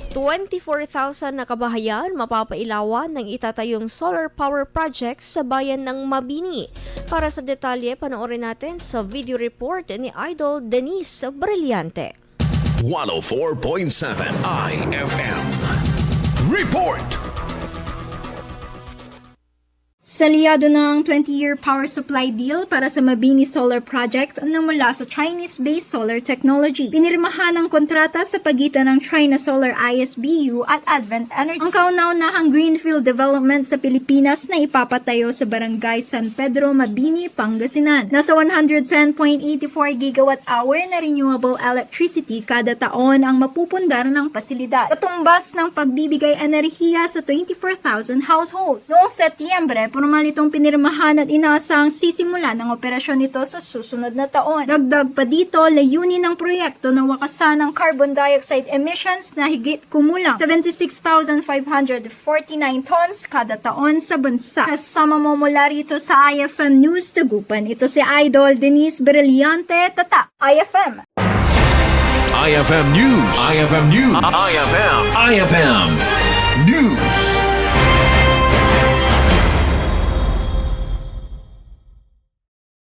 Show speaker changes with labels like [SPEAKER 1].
[SPEAKER 1] 24,000 na kabahayan mapapailawan ng Itatayong solar power project sa bayan ng Mabini. Para sa detalye, panoorin natin sa video report ni Idol Denise Brillante.
[SPEAKER 2] 104.7 IFM Report.
[SPEAKER 3] Saliyado ng 20-year power supply deal para sa Mabini Solar Project na mula sa Chinese-based solar technology. Pinirmahan ang kontrata sa pagitan ng China Solar ISBU at Advent Energy. Ang kauna-unahang greenfield development sa Pilipinas na ipapatayo sa Barangay San Pedro, Mabini, Pangasinan. Nasa 110.84 gigawatt-hour na renewable electricity kada taon ang mapupundar ng pasilidad. Katumbas ng pagbibigay enerhiya sa 24,000 households. Noong Setyembre, formal itong pinirmahan at inaasahang sisimula ng operasyon nito sa susunod na taon. Dagdag pa dito, layunin ng proyekto na wakasan ang carbon dioxide emissions na higit kumulang 76,549 tons kada taon sa bansa. Kasama mo mula rito sa IFM News Tagupan. Ito si Idol Denise Brillante, Tatak IFM.
[SPEAKER 2] IFM News. IFM News. IFM News.